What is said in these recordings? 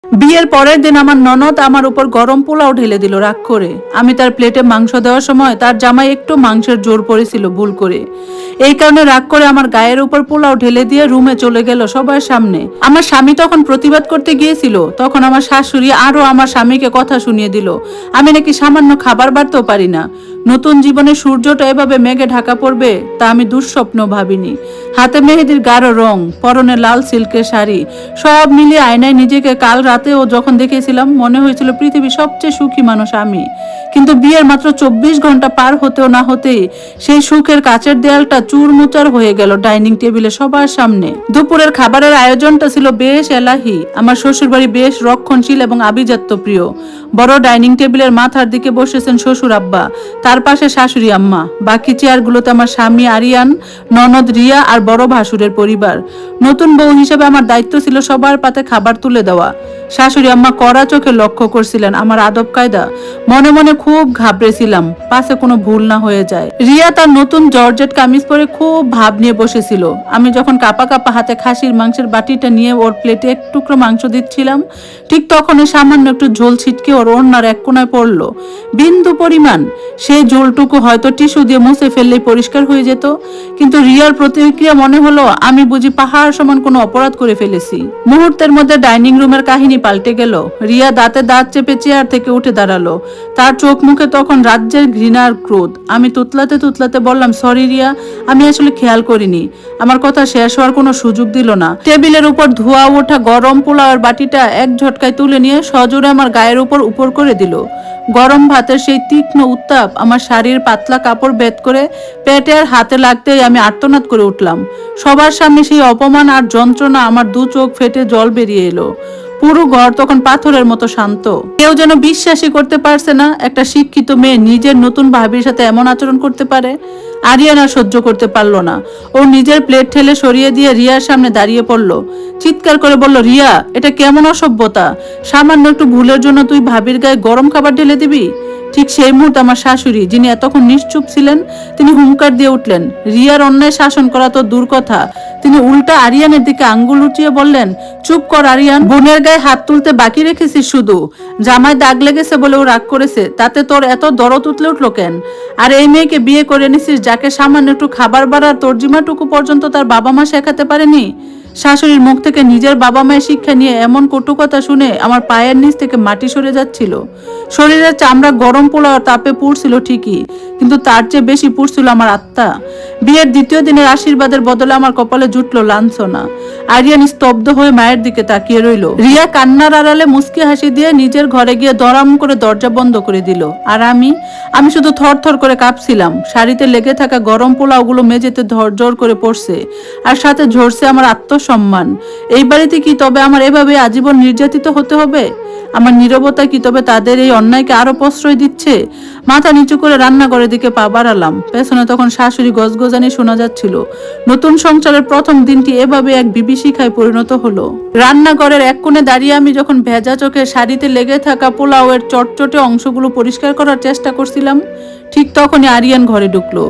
বিয়ের পরের দিন আমার ননদ আমার উপর গরম পোলাও ঢেলে দিল রাগ করে। আমি তার প্লেটে মাংস দেওয়ার সময় তার জামাই একটু মাংসের জোর পড়েছিল ভুল করে। এই কারণে রাগ করে আমার গায়ের উপর পোলাও ঢেলে দিয়ে রুমে চলে গেল সবার সামনে। আমার স্বামী তখন প্রতিবাদ করতে গিয়েছিল, তখন আমার শাশুড়ি আরো আমার স্বামীকে কথা শুনিয়ে দিল আমি নাকি সামান্য খাবার বাড়তেও পারি না। নতুন জীবনে সূর্যটা এভাবে মেঘে ঢাকা পড়বে তা আমি দুঃস্বপ্ন ভাবিনি। হাতে মেহেদির গাঢ় রং, পরনে লাল সিল্কের শাড়ি, সব মিলিয়ে আয়নায় নিজেকে কাল রাতেও যখন দেখেছিলাম মনে হয়েছিল পৃথিবীর সবচেয়ে সুখী মানুষ আমি। কিন্তু বিয়ের মাত্র 24 ঘন্টা পার হতেও না হতেই সেই সুখের কাচের দেয়ালটা চুরমুচার হয়ে গেল ডাইনিং টেবিলে সবার সামনে। দুপুরের খাবারের আয়োজনটা ছিল বেশ এলাহি। আমার শ্বশুরবাড়ি বেশ রক্ষণশীল এবং আভিজাত্য প্রিয়। বড় ডাইনিং টেবিলের মাথার দিকে বসেছেন শ্বশুর আব্বা, তার পাশে শাশুড়ি আম্মা। বাকি চেয়ারগুলোতে আমার স্বামী আরিয়ান, ননদ রিয়া আর বড় ভাসুরের পরিবার। নতুন বউ হিসেবে আমার দায়িত্ব ছিল সবার পাতে খাবার তুলে দেওয়া। শাশুড়ি আম্মা কড়া চোখে লক্ষ্য করছিলেন আমার আদব কায়দা। মনে মনে খুব ঘাবড়েছিলাম পাশে কোনো ভুল না হয়ে যায়। রিয়া তার নতুন জর্জেট কামিজ পরে খুব ভাব নিয়ে বসেছিল। আমি যখন কাপা কাপা হাতে খাসির মাংসের বাটিটা নিয়ে ওর প্লেটে এক টুকরো মাংস দিচ্ছিলাম, ঠিক তখনই সামান্য একটু ঝোল ছিটকে ওর ওড়নার এক কোনায় পড়লো, বিন্দু পরিমাণ। সেই ঝোলটুকু হয়তো টিস্যু দিয়ে মুছে ফেললেই পরিষ্কার হয়ে যেত, কিন্তু রিয়ার প্রতিক্রিয়া মনে হলো আমি বুঝি পাহাড় সমান কোনো অপরাধ করে ফেলেছি। মুহূর্তের মধ্যে ডাইনিং রুমের কাহিনী পাল্টে গেল। রিয়া দাঁতে দাঁত চেপে চেয়ার থেকে উঠে দাঁড়ালো। তার চোখ মুখে তখন রাজ্যের ঘৃণার ক্রোধ। আমি তুতলাতে তুতলাতে বললাম, সরি রিয়া, আমি আসলে খেয়াল করিনি। আমার কথা শেষ হওয়ার কোনো সুযোগ দিল না। টেবিলের উপর ধোয়া ওঠা গরম পোলাওয়ের বাটিটা এক ঝটকায় তুলে নিয়ে সজোরে আমার গায়ের উপর করে দিল। গরম ভাতের সেই তীক্ষ্ণ উত্তাপ আমার শাড়ির পাতলা কাপড় ভেদ করে পেটে আর হাতে লাগতেই আমি আর্তনাদ করে উঠলাম। সবার সামনে সেই অপমান আর যন্ত্রণা, আমার দু চোখ ফেটে জল বেরিয়ে এলো। পুরো ঘর তখন পাথরের মতো শান্ত। কেউ যেন বিশ্বাসই করতে পারছে না একটা শিক্ষিত মেয়ে নিজের নতুন ভাবির সাথে এমন আচরণ করতে পারে। আরিয়ানা সহ্য করতে পারলো না। ও নিজের প্লেট ঠেলে সরিয়ে দিয়ে রিয়ার সামনে দাঁড়িয়ে পড়লো। চিৎকার করে বলল, রিয়া, এটা কেমন অসভ্যতা! সামান্য একটু ভুলের জন্য তুই ভাবির গায়ে গরম খাবার ঢেলে দিবি? ঠিক সেই মুহূর্তে আমার শাশুড়ি, যিনি এতক্ষণ নিশ্চুপ ছিলেন, তিনি হুঙ্কার দিয়ে উঠলেন। রিয়ার অন্যায় শাসন করা তো দূর কথা, তিনি উল্টা আরিয়ানের দিকে আঙ্গুল উঠিয়ে বললেন, চুপ কর আরিয়ান, বোনের গায়ে হাত তুলতে বাকি রেখেছিস শুধু। জামাই দাগ লেগেছে বলে ও রাগ করেছে, তাতে তোর এত দরদ উতলে উঠলো কেন? আর এই মেয়েকে বিয়ে করে নিছিস যাকে সামান্য একটু খাবার বাড়ার তর্জিমাটুকু পর্যন্ত তার বাবা মা শেখাতে পারেনি। শাশুড়ির মুখ থেকে নিজের বাবা মায়ের শিক্ষা নিয়ে এমন কটু কথা শুনে আমার পায়ের নিচ থেকে মাটি সরে যাচ্ছিল। শরীরের চামড়া গরম পোলাও তাপে পুড়ছিল ঠিকই, কিন্তু তার চেয়ে বেশি পুড়ছিল আমার আত্মা। বিয়ের দ্বিতীয় দিনের আশীর্বাদের বদলে আমার কপালে জুটলো লাঞ্ছনা। আরিয়ান স্তব্ধ হয়ে মায়ের দিকে তাকিয়ে রইল। রিয়া কান্নার আড়ালে মুচকি হাসি দিয়ে নিজের ঘরে গিয়ে দরাম করে দরজা বন্ধ করে দিল। আর আমি শুধু থরথর করে কাঁপছিলাম। শাড়িতে লেগে থাকা গরম পোলাওগুলো মেঝেতে ঝরঝর করে পড়ছে, আর সাথে ঝরছে আমার আত্মসম্মান। এই বাড়িতে কি তবে আমার এভাবে আজীবন নির্যাতিত হতে হবে? আমার নীরবতা কি তবে তাদের এই অন্যায়কে আরো প্রশ্রয় দিচ্ছে? মাথা নিচু করে রান্নাঘরের দিকে পা বাড়ালাম। পেছনে তখন শাশুড়ি গজগজানি শোনা যাচ্ছিল। নতুন সংসারের প্রথম দিনটি এভাবে এক বিভীষিকায় পরিণত হলো। রান্নাঘরের এক কোণে দাঁড়িয়ে আমি যখন ভেজা চোখে শাড়িতে লেগে থাকা পোলাওয়ের চটচটে অংশগুলো পরিষ্কার করার চেষ্টা করছিলাম, ঠিক তখনই আরিয়ান ঘরে ঢুকলো।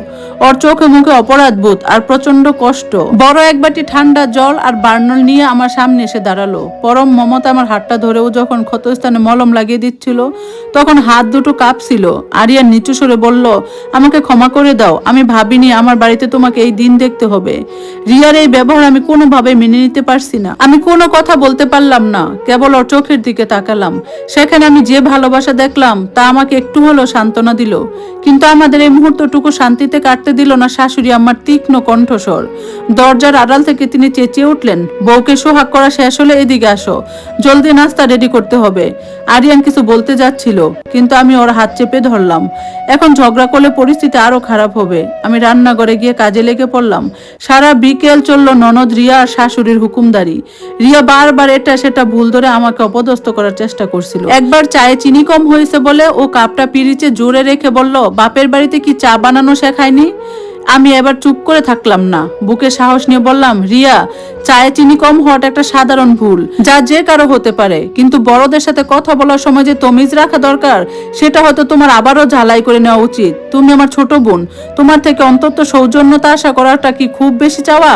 ওর চোখে মুখে অপরাধ বোধ আর প্রচন্ড কষ্ট। বড় এক বাটি ঠান্ডা জল আর বার্নল নিয়ে আমার সামনে এসে দাঁড়ালো। পরম মমতা আমার হাতটা ধরেও যখন ক্ষতস্থানে মলম লাগিয়ে দিচ্ছিল, তখন হাত দুটো কাঁপছিল। আরিয়ান নিচু স্বরে বলল, আমাকে ক্ষমা করে দাও, আমি ভাবিনি আমার বাড়িতে তোমাকে এই দিন দেখতে হবে। রিয়ার এই ব্যবহার আমি কোনোভাবে মেনে নিতে পারছি না। আমি কোনো কথা বলতে পারলাম না, কেবল ওর চোখের দিকে তাকালাম। সেখানে আমি যে ভালোবাসা দেখলাম তা আমাকে একটু হলেও সান্ত্বনা দিল। কিন্তু আমাদের এই মুহূর্তটুকু শান্তিতে কাটতে দিল না শাশুড়ি আমার তীক্ষ্ণ কণ্ঠস্বর। দরজার আড়াল থেকে তিনি চেঁচিয়ে উঠলেন, বউকে সোহাগ করা শেষ হলে এদিকে আসো, জলদি নাস্তা রেডি করতে হবে। আরিয়ান কিছু বলতে যাচ্ছিল, কিন্তু আমি ওর হাত চেপে ধরলাম। এখন ঝগড়া করলে পরিস্থিতি আরো খারাপ হবে। আমি রান্নাঘরে গিয়ে কাজে লেগে পড়লাম। সারা বিকেল চললো ননদ রিয়া আর শাশুড়ির হুকুমদারি। রিয়া বারবার এটা সেটা ভুল ধরে আমাকে অপদস্থ করার চেষ্টা করছিল। একবার চায়ে চিনি কম হয়েছে বলে ও কাপটা পিরিচে জোরে রেখে বলল, বাপের বাড়িতে কি চা বানানো শেখায়নি? আমি এবার চুপ করে থাকলাম না, বুকে সাহস নিয়ে বললাম, রিয়া, চায়ে চিনি কম হওয়াটা একটা সাধারণ ভুল, যা যে কারো হতে পারে, কিন্তু বড়দের সাথে কথা বলার সময় যে তমিজ রাখা দরকার সেটা হয়তো তোমার আবারও ঝালাই করে নেওয়া উচিত। তুমি আমার ছোট বোন, তোমার থেকে অন্তত সৌজন্যতা আশা করাটা কি খুব বেশি চাওয়া?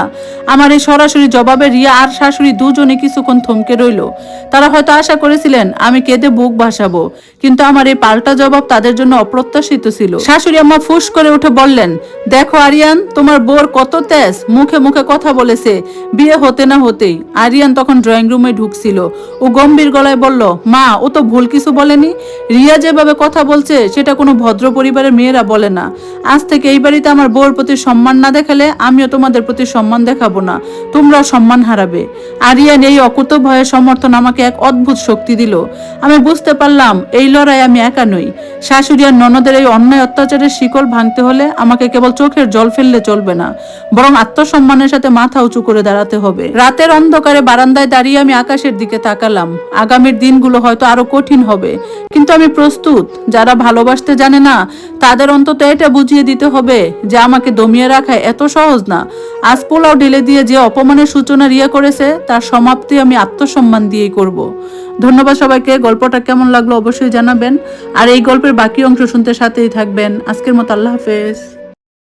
আমার এই সরাসরি জবাবে রিয়া আর শাশুড়ি দুজনে কিছুক্ষণ থমকে রইল। তারা হয়তো আশা করেছিলেন আমি কেঁদে বুক ভাসাবো, কিন্তু আমার এই পাল্টা জবাব তাদের জন্য অপ্রত্যাশিত ছিল। শাশুড়ি আম্মা ফুস করে উঠে বললেন, দেখো আরিয়ান, তোমার বোর কত তেজ, মুখে মুখে কথা বলেছে বিয়ে হতে না হতেই। আরিয়ান তখন ড্রয়িং রুমে ঢুকছিল। ও গম্ভীর গলায় বলল, মা, ও তো ভুল কিছু বলেনি। রিয়া যেভাবে কথা বলছে সেটা কোনো ভদ্র পরিবারের মেয়েরা বলে না। আজ থেকে এই বাড়িতে আমার বউর প্রতি সম্মান না দেখালে আমিও তোমাদের প্রতি সম্মান দেখাবো না, তোমরাও সম্মান হারাবে। আরিয়ান এই অকুত ভয়ের সমর্থন আমাকে এক অদ্ভুত শক্তি দিল। আমি বুঝতে পারলাম এই লড়াই আমি একা নই। শাশুড়ি আর ননদের এই অন্যায় অত্যাচারের শিকল ভাঙতে হলে আমাকে কেবল চোখের জল ফেললে চলবে না, বরং আত্মসম্মানের সাথে মাথা উঁচু করে দাঁড়াতে হবে। রাতের অন্ধকারে বারান্দায় দাঁড়িয়ে আমি আকাশের দিকে তাকালাম। আগামীর দিনগুলো হয়তো আরো কঠিন হবে, কিন্তু আমি প্রস্তুত। যারা ভালোবাসতে জানে না তাদের অন্তত এটা বুঝিয়ে দিতে হবে যে আমাকে দমিয়ে রাখা এত সহজ না। আজ পোলাও ঢেলে দিয়ে যে অপমানের সূচনা রিয়া করেছে তার সমাপ্তি আমি আত্মসম্মান দিয়েই করব। ধন্যবাদ সবাইকে। গল্পটা কেমন লাগলো অবশ্যই জানাবেন, আর এই গল্পের বাকি অংশ শুনতে সাথেই থাকবেন। আজকের মতো আল্লাহ হাফেজ।